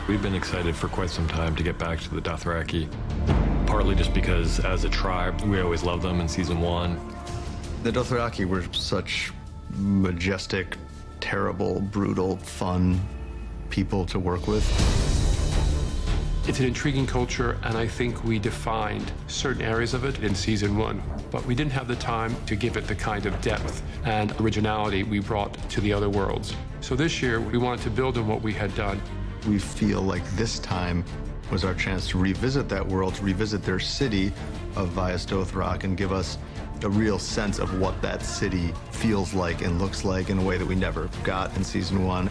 We've been excited for quite some time to get back to the Dothraki, partly just because as a tribe, we always loved them in season 1. The Dothraki were such majestic, terrible, brutal, fun people to work with. It's an intriguing culture, and I think we defined certain areas of it in season 1, but we didn't have the time to give it the kind of depth and originality we brought to the other worlds. So this year, we wanted to build on what we had done. We feel like this time was our chance to revisit that world, to revisit their city of Vias Dothrak and give us a real sense of what that city feels like and looks like in a way that we never got in season 1.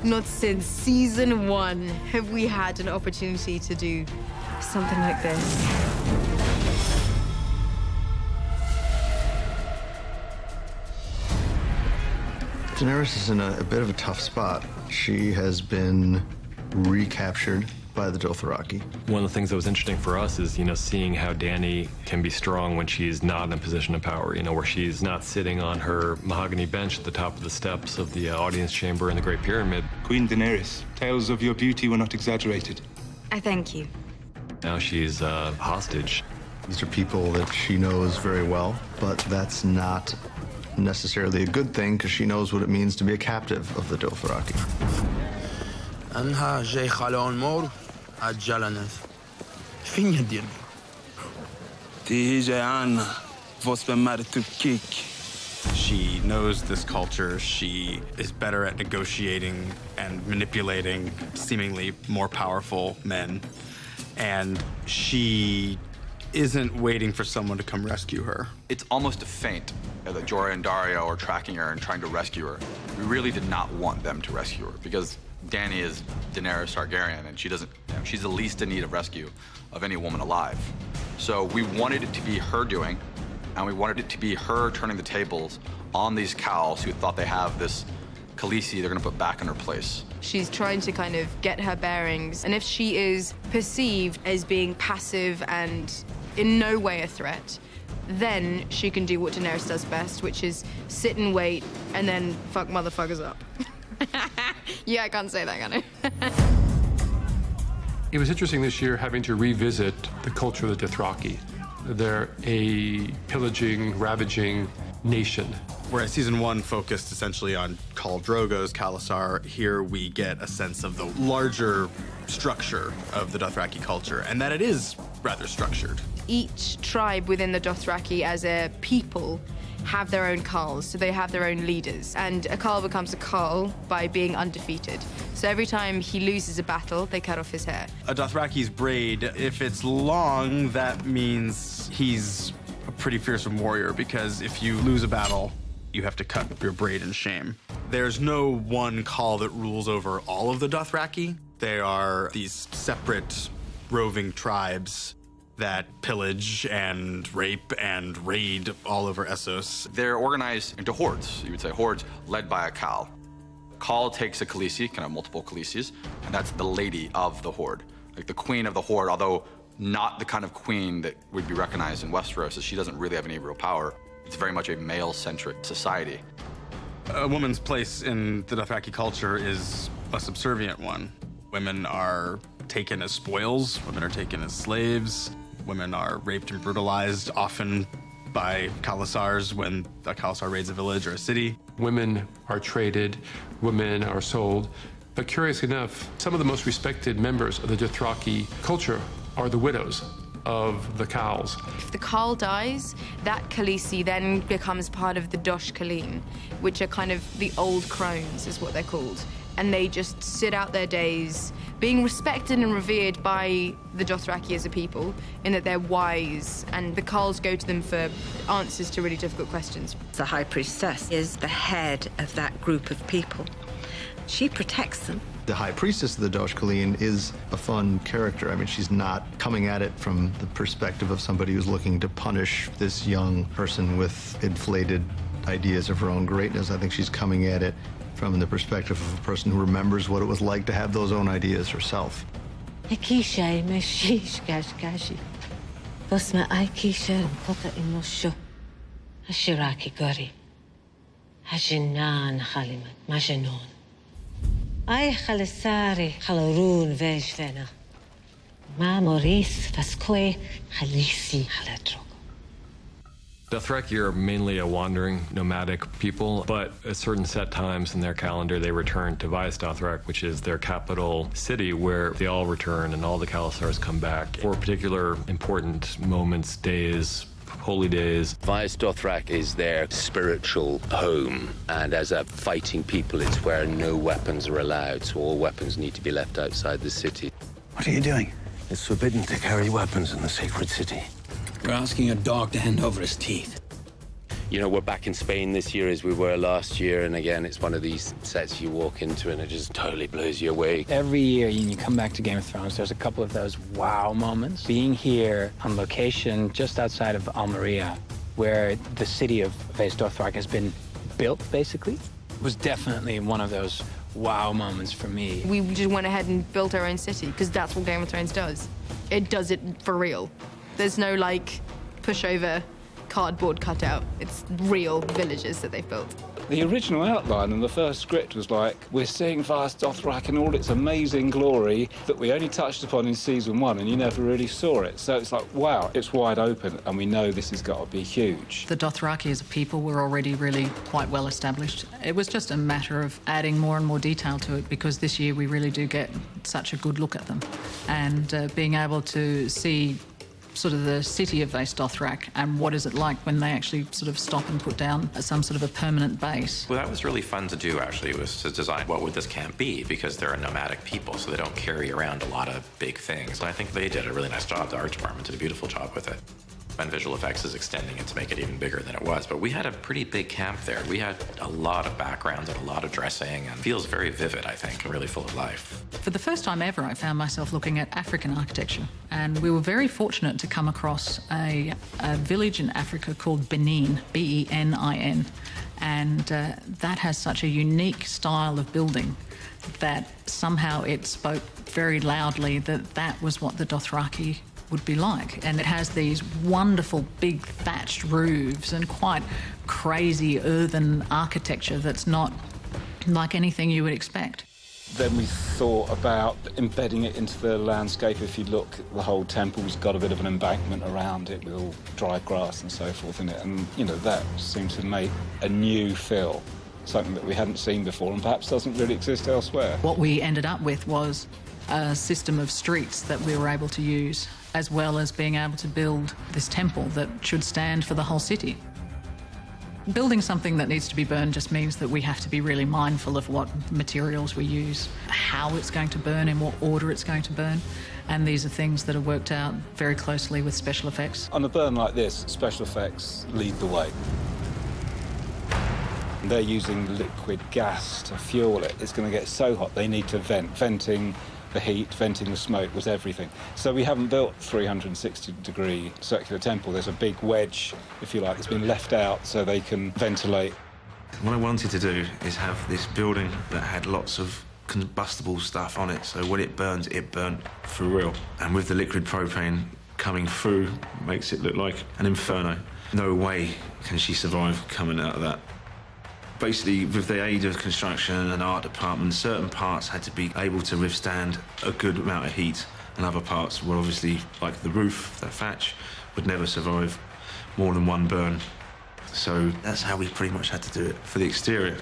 Not since season 1 have we had an opportunity to do something like this. Daenerys is in a bit of a tough spot. She has been recaptured by the Dothraki. One of the things that was interesting for us is, seeing how Dany can be strong when she's not in a position of power, where she's not sitting on her mahogany bench at the top of the steps of the audience chamber in the Great Pyramid. Queen Daenerys, tales of your beauty were not exaggerated. I thank you. Now she's hostage. These are people that she knows very well, but that's not necessarily a good thing because she knows what it means to be a captive of the Dothraki. أنها جاي خالون مور عجلنت فين يديرني تيجي عنا فوس بمارتو كيك. She knows this culture. She is better at negotiating and manipulating seemingly more powerful men. And she isn't waiting for someone to come rescue her. It's almost a feint that Jorah and Dario are tracking her and trying to rescue her. We really did not want them to rescue her because Dany is Daenerys Targaryen, and she's the least in need of rescue of any woman alive. So we wanted it to be her doing, and we wanted it to be her turning the tables on these cows who thought they have this Khaleesi they're gonna put back in her place. She's trying to kind of get her bearings, and if she is perceived as being passive and in no way a threat, then she can do what Daenerys does best, which is sit and wait and then fuck motherfuckers up. Yeah, I can't say that, can I? It was interesting this year having to revisit the culture of the Dothraki. They're a pillaging, ravaging nation. Whereas season 1 focused essentially on Khal Drogo's Khalasar, here we get a sense of the larger structure of the Dothraki culture, and that it is rather structured. Each tribe within the Dothraki as a people have their own Khals, so they have their own leaders. And a Khal becomes a Khal by being undefeated. So every time he loses a battle, they cut off his hair. A Dothraki's braid, if it's long, that means he's a pretty fearsome warrior, because if you lose a battle, you have to cut your braid in shame. There's no one Khal that rules over all of the Dothraki. They are these separate roving tribes that pillage and rape and raid all over Essos. They're organized into hordes, you would say hordes, led by a Khal. Khal takes a Khaleesi, kind of multiple Khaleesis, and that's the lady of the horde. Like the queen of the horde, although not the kind of queen that would be recognized in Westeros, as she doesn't really have any real power. It's very much a male-centric society. A woman's place in the Dothraki culture is a subservient one. Women are taken as spoils, women are taken as slaves, women are raped and brutalized, often by Khalasars when a Khalasar raids a village or a city. Women are traded, women are sold. But curiously enough, some of the most respected members of the Dothraki culture are the widows of the Khals. If the Khal dies, that Khaleesi then becomes part of the Dosh Khaleen, which are kind of the old crones, is what they're called. And they just sit out their days being respected and revered by the Dothraki as a people, in that they're wise, and the Khals go to them for answers to really difficult questions. The High Priestess is the head of that group of people. She protects them. The High Priestess of the Dosh Khaleen is a fun character. I mean, she's not coming at it from the perspective of somebody who's looking to punish this young person with inflated ideas of her own greatness. I think she's coming at it from the perspective of a person who remembers what it was like to have those own ideas herself. Ai chalisari chalarun vejvena. Ma Maurice vascoe halisi haladro. Dothraki are mainly a wandering, nomadic people, but at certain set times in their calendar, they return to Vaes Dothrak, which is their capital city, where they all return and all the Khalasars come back for particular important moments, days, holy days. Vaes Dothrak is their spiritual home, and as a fighting people, it's where no weapons are allowed, so all weapons need to be left outside the city. What are you doing? It's forbidden to carry weapons in the sacred city. We're asking a dog to hand over his teeth. You know, we're back in Spain this year as we were last year, and again, it's one of these sets you walk into and it just totally blows you away. Every year when you come back to Game of Thrones, there's a couple of those wow moments. Being here on location just outside of Almeria, where the city of Vaes Dothrak has been built, basically, was definitely one of those wow moments for me. We just went ahead and built our own city, because that's what Game of Thrones does. It does it for real. There's no, like, pushover cardboard cutout. It's real villages that they've built. The original outline and the first script was like, we're seeing Vaes Dothrak in all its amazing glory that we only touched upon in season 1 and you never really saw it. So it's like, wow, it's wide open and we know this has got to be huge. The Dothraki as a people were already really quite well established. It was just a matter of adding more and more detail to it, because this year we really do get such a good look at them. And being able to see sort of the city of Vaes Dothrak and what is it like when they actually sort of stop and put down some sort of a permanent base. Well, that was really fun to do, actually, was to design what would this camp be, because they're a nomadic people, so they don't carry around a lot of big things. I think they did a really nice job. The art department did a beautiful job with it. And visual effects is extending it to make it even bigger than it was. But we had a pretty big camp there. We had a lot of backgrounds and a lot of dressing, and it feels very vivid, I think, and really full of life. For the first time ever, I found myself looking at African architecture. And we were very fortunate to come across a village in Africa called Benin, B-E-N-I-N. And that has such a unique style of building that somehow it spoke very loudly that that was what the Dothraki would be like. And it has these wonderful big thatched roofs and quite crazy earthen architecture that's not like anything you would expect. Then we thought about embedding it into the landscape. If you look, the whole temple's got a bit of an embankment around it with all dry grass and so forth in it. And, you know, that seems to make a new feel, something that we hadn't seen before and perhaps doesn't really exist elsewhere. What we ended up with was a system of streets that we were able to use, as well as being able to build this temple that should stand for the whole city. Building something that needs to be burned just means that we have to be really mindful of what materials we use, how it's going to burn, in what order it's going to burn. And these are things that are worked out very closely with special effects. On a burn like this, special effects lead the way. They're using liquid gas to fuel it. It's going to get so hot they need to vent. Venting the heat, venting the smoke was everything. So we haven't built 360-degree circular temple. There's a big wedge, if you like, that's been left out so they can ventilate. What I wanted to do is have this building that had lots of combustible stuff on it, so when it burns, it burnt for real. And with the liquid propane coming through, makes it look like an inferno. No way can she survive coming out of that. Basically, with the aid of construction and art department, certain parts had to be able to withstand a good amount of heat, and other parts were obviously, like the roof, the thatch, would never survive more than one burn. So that's how we pretty much had to do it for the exterior.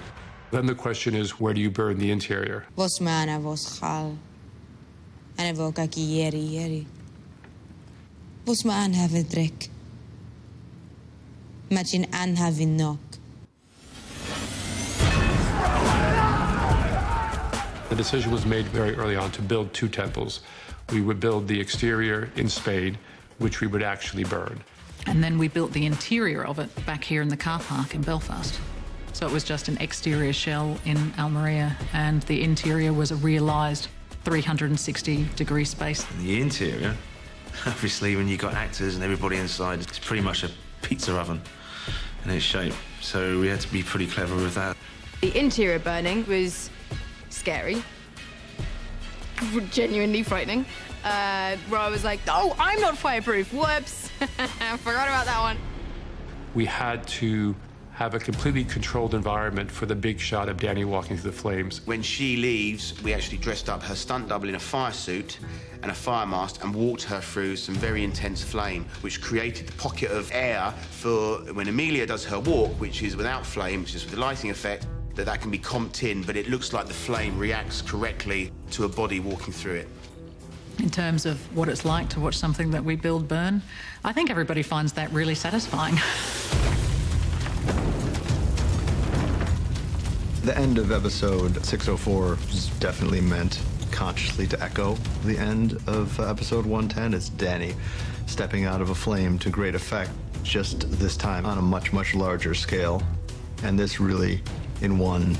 Then the question is, where do you burn the interior? Vos mana vos hal. Ana voka ki yeri. Vos ma an have a drink. Machin an have knock. The decision was made very early on to build 2 temples. We would build the exterior in Spain, which we would actually burn. And then we built the interior of it back here in the car park in Belfast. So it was just an exterior shell in Almeria, and the interior was a realised 360-degree space. And the interior, obviously, when you've got actors and everybody inside, it's pretty much a pizza oven in its shape. So we had to be pretty clever with that. The interior burning was scary, genuinely frightening, where I was like, oh, I'm not fireproof, whoops. I forgot about that one. We had to have a completely controlled environment for the big shot of Dany walking through the flames. When she leaves, we actually dressed up her stunt double in a fire suit and a fire mask and walked her through some very intense flame, which created the pocket of air for when Emilia does her walk, which is without flame, which is with the lighting effect, that can be comped in, but it looks like the flame reacts correctly to a body walking through it. In terms of what it's like to watch something that we build burn, I think everybody finds that really satisfying. The end of episode 604 is definitely meant consciously to echo the end of episode 110. It's Dany stepping out of a flame to great effect, just this time on a much, much larger scale. And this really, in one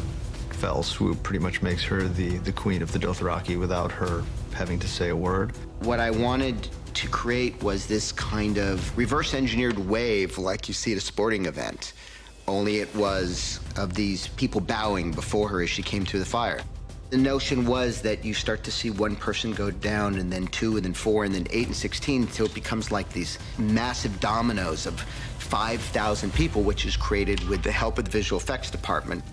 fell swoop, pretty much makes her the queen of the Dothraki without her having to say a word. What I wanted to create was this kind of reverse engineered wave like you see at a sporting event. Only it was of these people bowing before her as she came through the fire. The notion was that you start to see one person go down, and then 2, and then 4, and then 8 and 16, so it becomes like these massive dominoes of 5,000 people, which is created with the help of the visual effects department.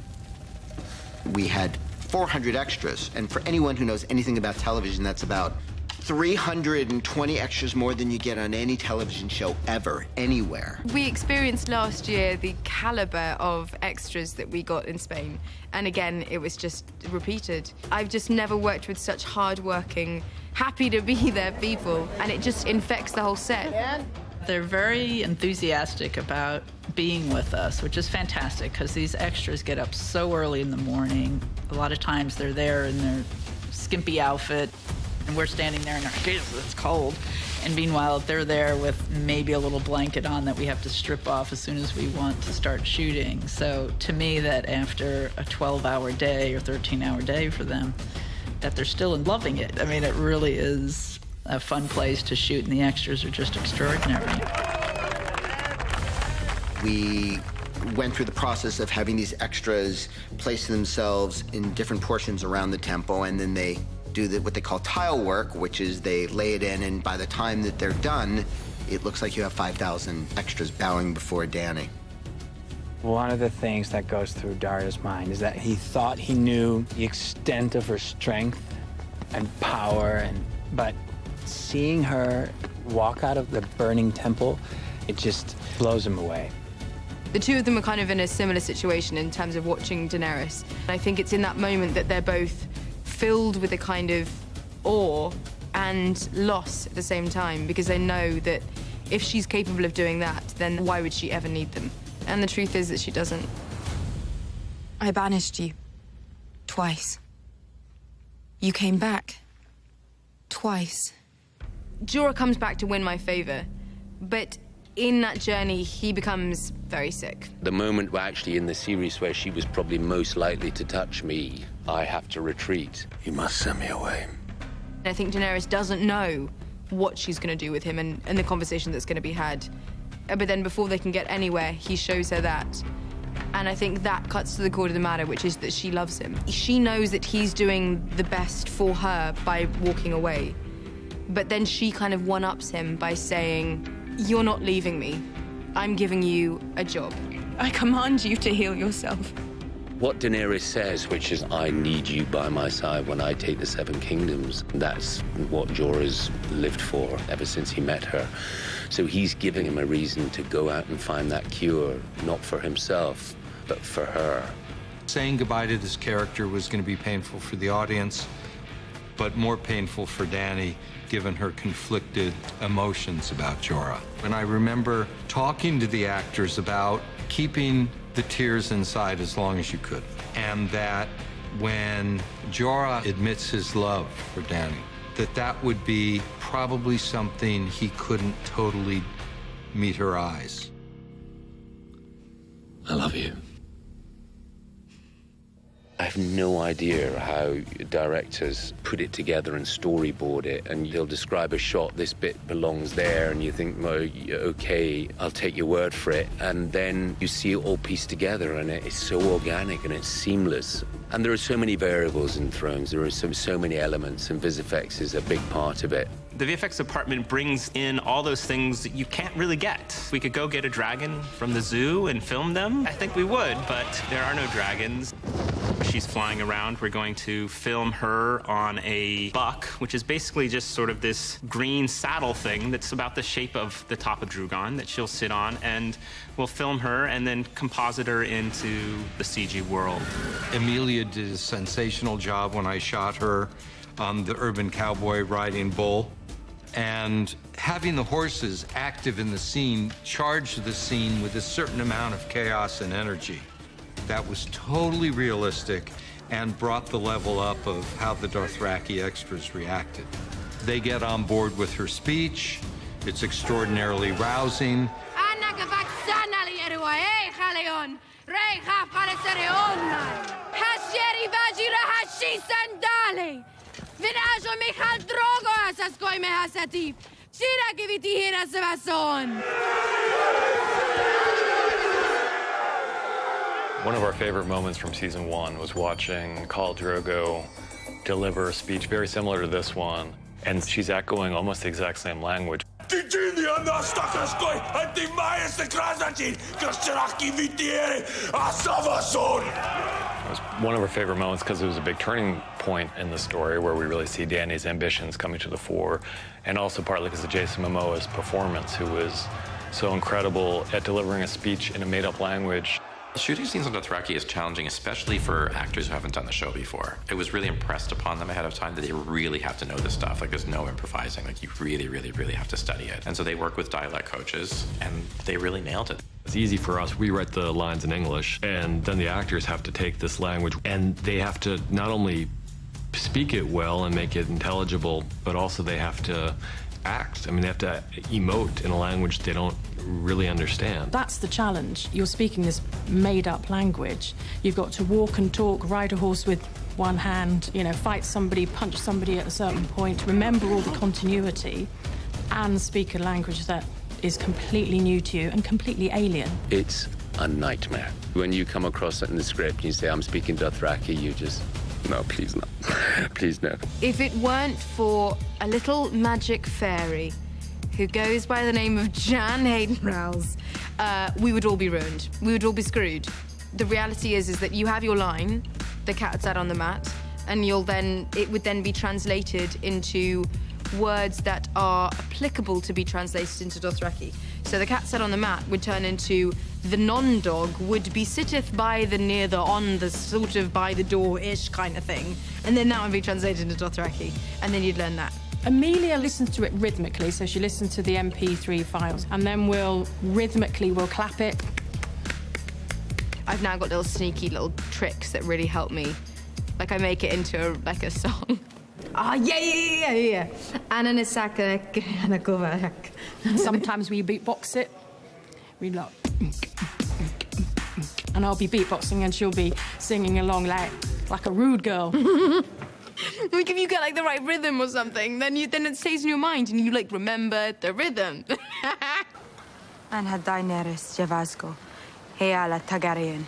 We had 400 extras, and for anyone who knows anything about television, that's about 320 extras more than you get on any television show ever, anywhere. We experienced last year the caliber of extras that we got in Spain. And again, it was just repeated. I've just never worked with such hard-working, happy to be there people. And it just infects the whole set. They're very enthusiastic about being with us, which is fantastic because these extras get up so early in the morning. A lot of times they're there in their skimpy outfit, and we're standing there in our Jesus, it's cold. And meanwhile, they're there with maybe a little blanket on that we have to strip off as soon as we want to start shooting. So to me, that after a 12-hour day or 13-hour day for them, that they're still loving it. I mean, it really is a fun place to shoot, and the extras are just extraordinary. We went through the process of having these extras place themselves in different portions around the temple, and then they do what they call tile work, which is they lay it in, and by the time that they're done, it looks like you have 5,000 extras bowing before Dany. One of the things that goes through Darya's mind is that he thought he knew the extent of her strength and power, but seeing her walk out of the burning temple, it just blows him away. The two of them are kind of in a similar situation in terms of watching Daenerys. I think it's in that moment that they're both filled with a kind of awe and loss at the same time, because they know that if she's capable of doing that, then why would she ever need them? And the truth is that she doesn't. I banished you. Twice. You came back. Twice. Jorah comes back to win my favor, but in that journey, he becomes very sick. The moment actually in the series where she was probably most likely to touch me, I have to retreat. You must send me away. I think Daenerys doesn't know what she's going to do with him and the conversation that's going to be had. But then before they can get anywhere, he shows her that. And I think that cuts to the core of the matter, which is that she loves him. She knows that he's doing the best for her by walking away. But then she kind of one-ups him by saying, "You're not leaving me. I'm giving you a job. I command you to heal yourself." What Daenerys says, which is, I need you by my side when I take the Seven Kingdoms, that's what Jorah's lived for ever since he met her. So he's giving him a reason to go out and find that cure, not for himself, but for her. Saying goodbye to this character was going to be painful for the audience, but more painful for Dany, given her conflicted emotions about Jorah. And I remember talking to the actors about keeping the tears inside as long as you could. And that when Jorah admits his love for Dany, that would be probably something he couldn't totally meet her eyes. I love you. I have no idea how directors put it together and storyboard it, and they'll describe a shot, this bit belongs there, and you think, well, okay, I'll take your word for it, and then you see it all pieced together, and it's so organic and it's seamless. And there are so many variables in Thrones, there are so many elements, and VisFX is a big part of it. The VFX department brings in all those things that you can't really get. We could go get a dragon from the zoo and film them. I think we would, but there are no dragons. She's flying around. We're going to film her on a buck, which is basically just sort of this green saddle thing that's about the shape of the top of Drogon that she'll sit on, and we'll film her and then composite her into the CG world. Emilia did a sensational job when I shot her on the urban cowboy riding bull. And having the horses active in the scene charged the scene with a certain amount of chaos and energy. That was totally realistic and brought the level up of how the Dothraki extras reacted. They get on board with her speech. It's extraordinarily rousing. One of our favorite moments from season 1 was watching Khal Drogo deliver a speech very similar to this one, and she's echoing almost the exact same language. It was one of our favorite moments because it was a big turning point in the story where we really see Dany's ambitions coming to the fore, and also partly because of Jason Momoa's performance, who was so incredible at delivering a speech in a made-up language. Shooting scenes on Dothraki is challenging, especially for actors who haven't done the show before. It was really impressed upon them ahead of time that they really have to know this stuff. Like, there's no improvising. Like, you really, really, really have to study it. And so they work with dialect coaches, and they really nailed it. It's easy for us. We write the lines in English, and then the actors have to take this language, and they have to not only speak it well and make it intelligible, but also they have to act. I mean, they have to emote in a language they don't really understand. That's the challenge. You're speaking this made-up language. You've got to walk and talk, ride a horse with one hand, you know, fight somebody, punch somebody at a certain point, remember all the continuity, and speak a language that is completely new to you and completely alien. It's a nightmare. When you come across it in the script and you say, I'm speaking Dothraki, you just, no, please no. Please no. If it weren't for a little magic fairy who goes by the name of Jan Hayden-Rowles, we would all be ruined. We would all be screwed. The reality is that you have your line, the cat sat on the mat, and it would then be translated into words that are applicable to be translated into Dothraki. So the cat sat on the mat would turn into the non-dog would be sitteth by the near the on the sort of by the door-ish kind of thing. And then that would be translated into Dothraki. And then you'd learn that. Amelia listens to it rhythmically, so she listens to the MP3 files, and then we'll clap it. I've now got little sneaky little tricks that really help me. Like, I make it into a song. Yeah. Sometimes we beatbox it. We like, and I'll be beatboxing and she'll be singing along like a rude girl. Like, if you get like the right rhythm or something, then it stays in your mind and you like remember the rhythm. أنا داينيريس جافاسكو هي على تاغاريان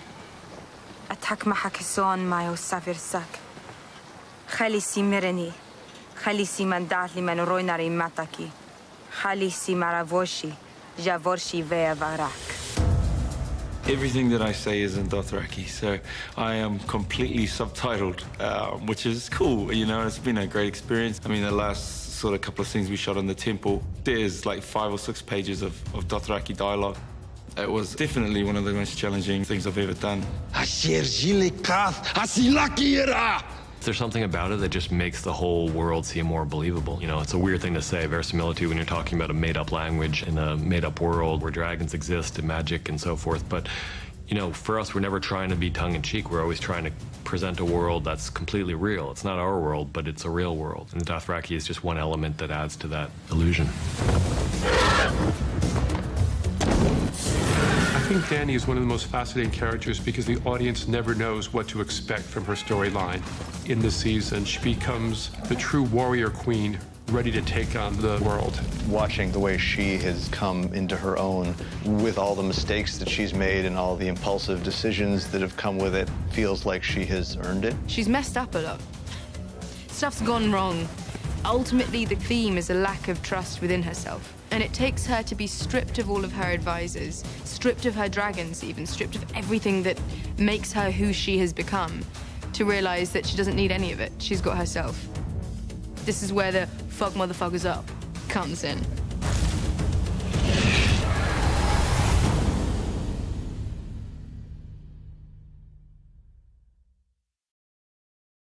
أتاك محاكسون مايو سافير ساك خاليسي ميرني خاليسي من داتلي من رويناري ماتاكي خاليسي مرافوشي جافورشي فيا فاراك. Everything that I say is in Dothraki, so I am completely subtitled, which is cool, you know, it's been a great experience. I mean, the last sort of couple of scenes we shot on the temple, there's like 5 or 6 pages of Dothraki dialogue. It was definitely one of the most challenging things I've ever done. There's something about it that just makes the whole world seem more believable. You know, it's a weird thing to say, verisimilitude, when you're talking about a made-up language in a made-up world where dragons exist and magic and so forth. But, you know, for us, we're never trying to be tongue-in-cheek. We're always trying to present a world that's completely real. It's not our world, but it's a real world. And the Dothraki is just one element that adds to that illusion. I think Dany is one of the most fascinating characters because the audience never knows what to expect from her storyline. In this season, she becomes the true warrior queen, ready to take on the world. Watching the way she has come into her own with all the mistakes that she's made and all the impulsive decisions that have come with it feels like she has earned it. She's messed up a lot. Stuff's gone wrong. Ultimately, the theme is a lack of trust within herself. And it takes her to be stripped of all of her advisors, stripped of her dragons even, stripped of everything that makes her who she has become, to realize that she doesn't need any of it. She's got herself. This is where the fuck motherfuckers up comes in.